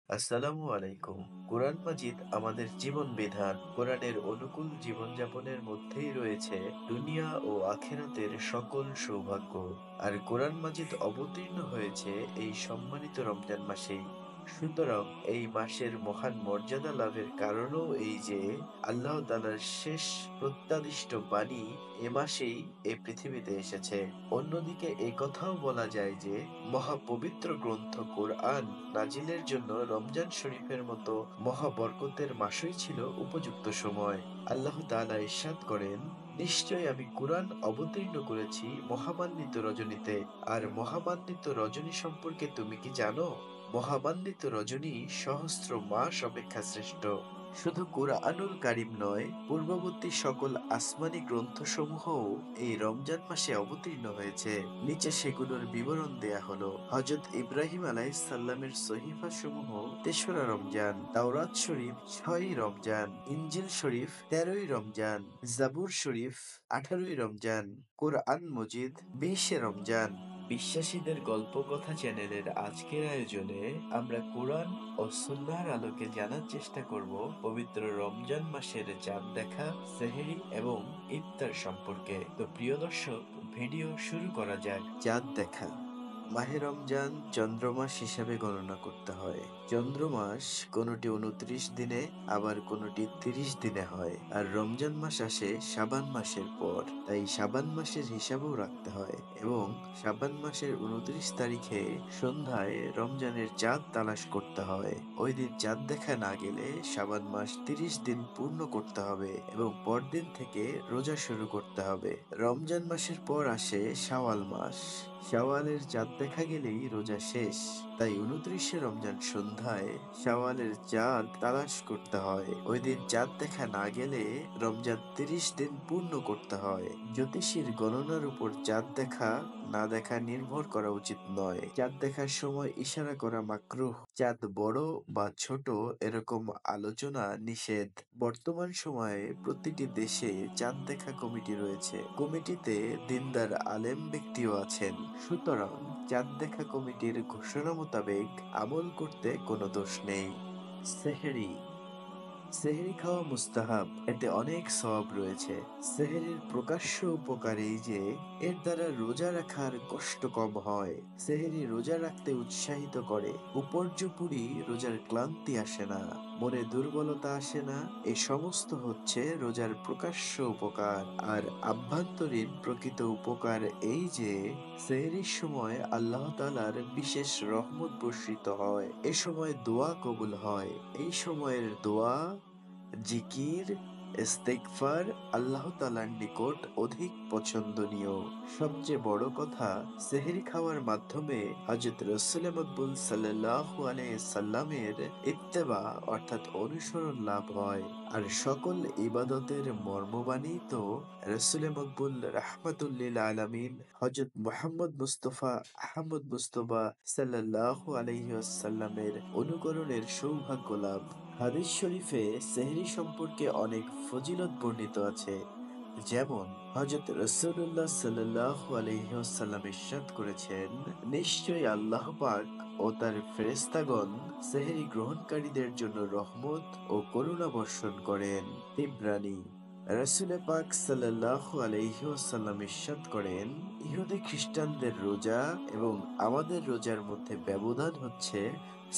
আসসালামু আলাইকুম। কোরআন মাজিদ আমাদের জীবন বিধান। কোরআনের অনুকূল জীবনযাপনের মধ্যেই রয়েছে দুনিয়া ও আখিরাতের সকল সৌভাগ্য। আর কোরআন মাজিদ অবতীর্ণ হয়েছে এই সম্মানিত রমজান মাসেই। সুতরাং এই মাসের মহান মর্যাদা লাভের কারণও এই যে আল্লাহ তাআলার শেষ প্রত্যাদিষ্ট বাণী এ মাসেই এ পৃথিবীতে এসেছে। অন্যদিকে এই কথাও বলা যায় যে মহাপবিত্র গ্রন্থ কোরআন নাজিলের জন্য রমজান শরীফের মতো মহাবরকতের মাসই ছিল উপযুক্ত সময়। আল্লাহ তাআলা ইরশাদ করেন, নিশ্চয় আমি কুরআন অবতীর্ণ করেছি মহামান্বিত রজনীতে। আর মহামান্বিত রজনী সম্পর্কে তুমি কি জানো? মহামান্বিত রজনী সহস্র মাস অপেক্ষা শ্রেষ্ঠ। শুধু কুরআনুল কারীম নয়, পূর্ববর্তী সকল আসমানী গ্রন্থসমূহও এই রমজান মাসে অবতীর্ণ হয়েছে। নিচে সেগুলোর বিবরণ দেয়া হলো। হযরত ইব্রাহিম আলাইহিসসালামের সহিফা সমূহ ৩রা রমজান, তাওরাত শরীফ ৬ই রমজান, ইনজিল শরীফ ১৩ই রমজান, জাবুর শরীফ ১৮ই রমজান, কোরআন মজিদ ২০শে রমজান। বিশ্বাসীদের গল্পকথা চ্যানেলের আজকের আয়োজনে আমরা কোরআন ও সুন্নাহর আলোকে জানার চেষ্টা করব পবিত্র রমজান মাসের চাঁদ দেখা, সেহরি এবং ইফতার সম্পর্কে। তো প্রিয় দর্শক, ভিডিও শুরু করা যাক। চাঁদ দেখা। মাহে রমজান চন্দ্রমাস হিসাবে গণনা করতে হয়। চন্দ্রমাস কোনটি ২৯ দিনে, আবার কোনটি ৩০ দিনে হয়। আর রমজান মাস আসে শাবান মাসের পর, তাই শাবান মাসের হিসাবও রাখতে হয়। এবং শাবান মাসের ২৯ তারিখে সন্ধ্যায় রমজানের চাঁদ তালাশ করতে হয়। ওই দিন চাঁদ দেখা না গেলে শাবান মাস ৩০ দিন পূর্ণ করতে হবে এবং পরদিন থেকে রোজা শুরু করতে হবে। রমজান মাসের পর আসে শাওয়াল মাস। শাওয়ালের চাঁদ দেখা গেলেই রোজা শেষ। তাই ২৯শে রমজান সন্ধ্যায় শাওয়ালের চাঁদ তালাশ করতে হয়। ওই দিন চাঁদ দেখা না গেলে রমজান ৩০ দিন পূর্ণ করতে হয়। জ্যোতিষীর গণনার উপর চাঁদ দেখা না দেখা নির্ভর করা উচিত নয়। চাঁদ দেখার সময় ইশারা করা মাকরুহ। চাঁদ বড় বা ছোট এরকম আলোচনা নিষেধ। বর্তমান সময়ে প্রতিটি দেশে চাঁদ দেখা কমিটি রয়েছে। কমিটিতে দিনদার আলেম ব্যক্তিও আছেন। সুতরাং চাঁদ দেখা কমিটির ঘোষণা মোতাবেক আমল করতে কোনো দোষ নেই। সেহরি। সেহরি খাওয়া মুস্তাহাব, এতে অনেক সওয়াব রয়েছে। সেহরির প্রকাশ্য উপকার এই যে এর দ্বারা রোজা রাখার কষ্ট কম হয়। সেহরি রোজা রাখতে উৎসাহিত করে। উপর্যুপরি রোজার ক্লান্তি আসে না, মনে দুর্বলতা আসে না। এই সমস্ত হচ্ছে রোজার প্রকাশ্য উপকার। আর আভ্যন্তরীণ প্রকৃত উপকার এই যে সেহরির সময় আল্লাহ তাআলার বিশেষ রহমত বর্ষিত হয়। এ সময় দোয়া কবুল হয়। এই সময়ের দোয়া, জিকির, ইস্তেগফার আল্লাহ তাআলার নিকট অধিক পছন্দনীয়। সবচেয়ে বড় কথা, সেহরি খাওয়ার মাধ্যমে হযরত রাসূল মকবুল সাল্লাল্লাহু আলাইহি সাল্লামের ইত্তেবা অর্থাৎ অনুসরণ লাভ হয়। আর সকল ইবাদতের মর্মবাণী তো রাসূল মকবুল রাহমাতুল লিল আলামিন হযরত মুহাম্মদ মুস্তাফা আহমদ মুস্তাফা সাল্লাল্লাহু আলাইহি ওয়াসাল্লামের অনুকরণের সৌভাগ্য লাভ। হাদিস শরীফে সেহরি সম্পর্কে অনেক ফজিলত বর্ণিত আছে। যেমন হযরত রাসূলুল্লাহ সাল্লাল্লাহু আলাইহি ওয়াসাল্লাম ইরশাদ করেছেন, নিশ্চয়ই আল্লাহ পাক ও তার ফেরেশতাগণ সেহরি গ্রহণকারীদের জন্য রহমত ও করুণা বর্ষণ করেন। তিবরানী। রাসূল পাক সাল্লাল্লাহু আলাইহি ওয়াসাল্লাম ইরশাদ করেন, ইহুদি খ্রিস্টানদের রোজা এবং আমাদের রোজার মধ্যে ব্যবধান হচ্ছে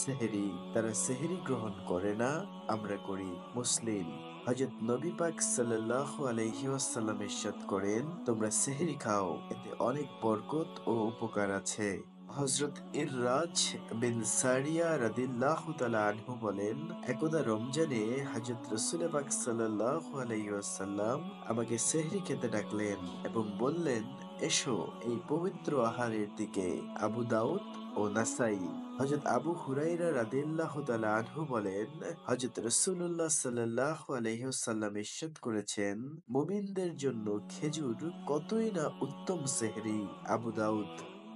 সেহরি। তারা সেহরি গ্রহণ করে না, আমরা করি। মুসলিম। হযরত নবী পাক সাল্লাল্লাহু আলাইহি ওয়াসাল্লাম ইরশাদ করেন, তোমরা সেহরি খাও, এতে অনেক বরকত ও উপকার আছে। হযরত ইররাজ বিন সারিয়া রাদিয়াল্লাহু তাআলা আনহু বলেন, একদা রমজানে হযরত রাসূল পাক সাল্লাল্লাহু আলাইহি ওয়াসাল্লাম আমাকে সেহরি খেতে ডাকলেন এবং বললেন, এসো এই পবিত্র আহারের দিকে। আবু দাউদ ও নাসাই। হযরত আবু হুরায়রা রাদিয়াল্লাহু তাআলা আনহু বলেন, হযরত রাসূলুল্লাহ সাল্লাল্লাহু আলাইহি ওয়াসাল্লাম ইরশাদ করেছেন, মুমিনদের জন্য খেজুর কতই না উত্তম সেহরি। আবু দাউদ।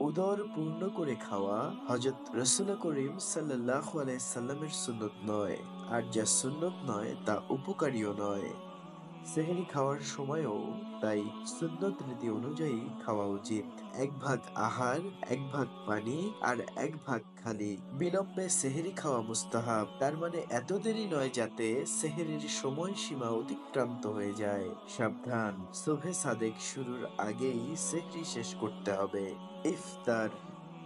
উদর পূর্ণ করে খাওয়া হযরত রাসূল করিম সাল্লাল্লাহু আলাইহি সাল্লামের সুন্নত নয়, আর যা সুন্নত নয় তা উপকারীও নয়। সেহরি খাওয়ার সময়ও তাই সুন্নত রীতি অনুযায়ী খাওয়া উচিত। এক ভাগ আহার, এক ভাগ পানি, আর এক ভাগ খালি। বিলম্বে সেহরি খাওয়া মুস্তাহাব, তার মানে এত দেরি নয় যাতে সেহরির সময়সীমা অতিক্রান্ত হয়ে যায়। সাবধান, সুবহে সাদেক শুরুর আগেই সেহরি শেষ করতে হবে। ইফতার,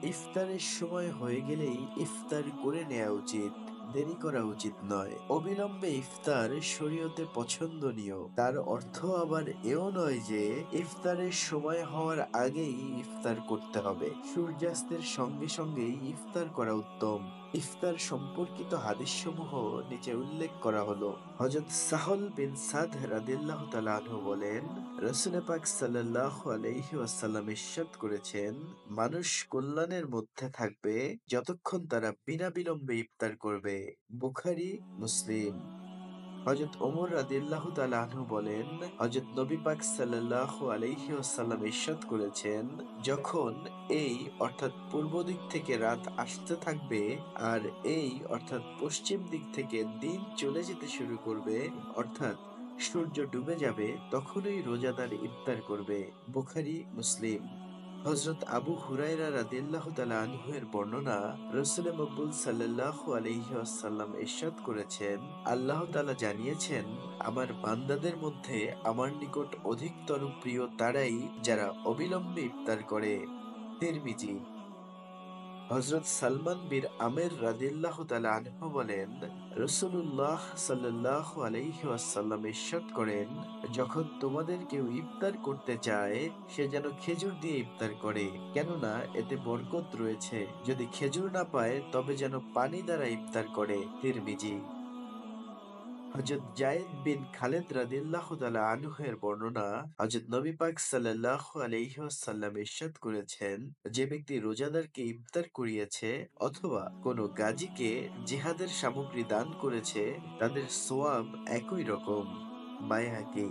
ইফতারের সময় হয়ে গেলেই ইফতার করে নেওয়া উচিত, দেরি করা উচিত নয়। অবিলম্বে ইফতার শরীয়তে পছন্দনীয়, তার অর্থ আবার এও নয় যে ইফতারের সময় হওয়ার আগেই ইফতার করতে হবে। সূর্যাস্তের সঙ্গে সঙ্গেই ইফতার করা উত্তম। ইফতার সম্পর্কিত হাদিসসমূহ নিচে উল্লেখ করা হলো। হযরত সাহল বিন সাদ রাদিয়াল্লাহু তাআলা আনহু বলেন, রাসূল পাক সাল্লাল্লাহু আলাইহি ওয়াসাল্লাম ইরশাদ করেছেন, মানুষ কল্যাণের মধ্যে থাকবে যতক্ষণ তারা বিনা বিলম্বে ইফতার করবে। বুখারী, মুসলিম। হযরত ওমর রাদিয়াল্লাহু তাআলা আনহু বলেন, হযরত নবী পাক সাল্লাল্লাহু আলাইহি ওয়াসাল্লাম ইরশাদ করেছেন, যখন এই অর্থাৎ পূর্ব দিক থেকে রাত আসতে থাকবে আর এই অর্থাৎ পশ্চিম দিক থেকে দিন চলে যেতে শুরু করবে, অর্থাৎ সূর্য ডুবে যাবে, তখনই রোজাদার ইফতার করবে। বুখারী, মুসলিম। হযরত আবু হুরায়রা রাদিয়াল্লাহু তাআলা আনহু এর বর্ণনা, রাসূল মকবুল সাল্লাল্লাহু আলাইহি ওয়াসাল্লাম ইরশাদ করেছেন, আল্লাহ তাআলা জানিয়েছেন, আমার বান্দাদের মধ্যে আমার নিকট অধিকতর প্রিয় তারাই যারা অবিলম্বে ইফতার করে। তিরমিজি। হযরত সালমান বিন আমের রাদিয়াল্লাহু তাআলা আনহু বলেন, রাসূলুল্লাহ সাল্লাল্লাহু আলাইহি ওয়াসাল্লাম ইরশাদ করেন, যখন তোমাদের কেউ ইফতার করতে চায় সে যেন খেজুর দিয়ে ইফতার করে, কেননা এতে বরকত রয়েছে। যদি খেজুর না পায় তবে যেন পানি দ্বারা ইফতার করে। তিরমিজি। হযরত যায়েদ বিন খালেদ রাদিয়াল্লাহু তাআলা আনহু এর বর্ণনা, হযরত নবী পাক সাল্লাল্লাহু আলাইহি ওয়াসাল্লাম ইরশাদ করেছেন, যে ব্যক্তি রোজাদারকে ইফতার করিয়েছে অথবা কোনো গাজীকে জিহাদের সামগ্রী দান করেছে তাদের সওয়াব একই রকম। বাইহাকী।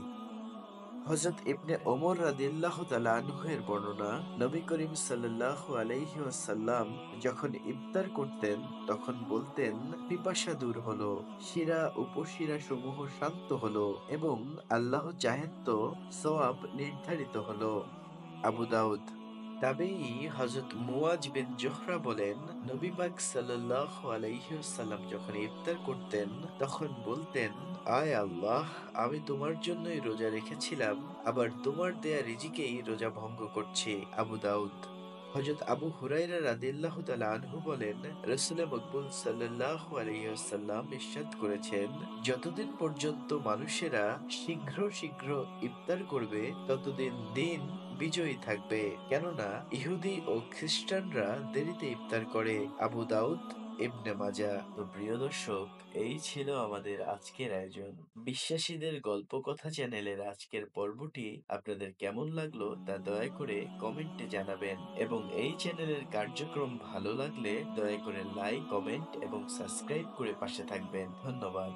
হযরত ইবনে ওমর রাদিয়াল্লাহু তাআলা আনহু এর বর্ণনা, নবী করিম সাল্লাল্লাহু আলাইহি ওয়াসাল্লাম যখন ইফতার করতেন তখন বলতেন, পিপাসা দূর হলো, শিরা উপশিরা সমূহ শান্ত হলো এবং আল্লাহ চাহেন তো সওয়াব নির্ধারিত হলো। আবু দাউদ। তাবেঈ হযরত মুয়াজ বিন জোহরা বলেন, নবী পাক সাল্লাল্লাহু আলাইহি ওয়াসাল্লাম যখন ইফতার করতেন তখন বলতেন, আয় আল্লাহ, আমি তোমার জন্যই রোজা রেখেছিলাম, আবার তোমার দেয়া রিজিকেই রোজা ভঙ্গ করছি। আবু দাউদ। হযরত আবু হুরায়রা রাদিয়াল্লাহু তাআলা আনহু বলেন, রাসূল মকবুল সাল্লাল্লাহু আলাইহি ওয়াসাল্লাম ইরশাদ করেছেন, যতদিন পর্যন্ত মানুষেরা শীঘ্র শীঘ্র ইফতার করবে ততদিন দিন বিজয়ী থাকবে, কেননা ইহুদি ও খ্রিস্টানরা দেরিতে ইফতার করে। আবু দাউদ, ইবনে মাজাহ। তো প্রিয় দর্শক, এই ছিল আমাদের আজকের আয়োজন। বিশ্বাসীদের গল্প কথা চ্যানেলের আজকের পর্বটি আপনাদের কেমন লাগলো তা দয়া করে কমেন্টে জানাবেন এবং এই চ্যানেলের কার্যক্রম ভালো লাগলে দয়া করে লাইক, কমেন্ট এবং সাবস্ক্রাইব করে পাশে থাকবেন। ধন্যবাদ।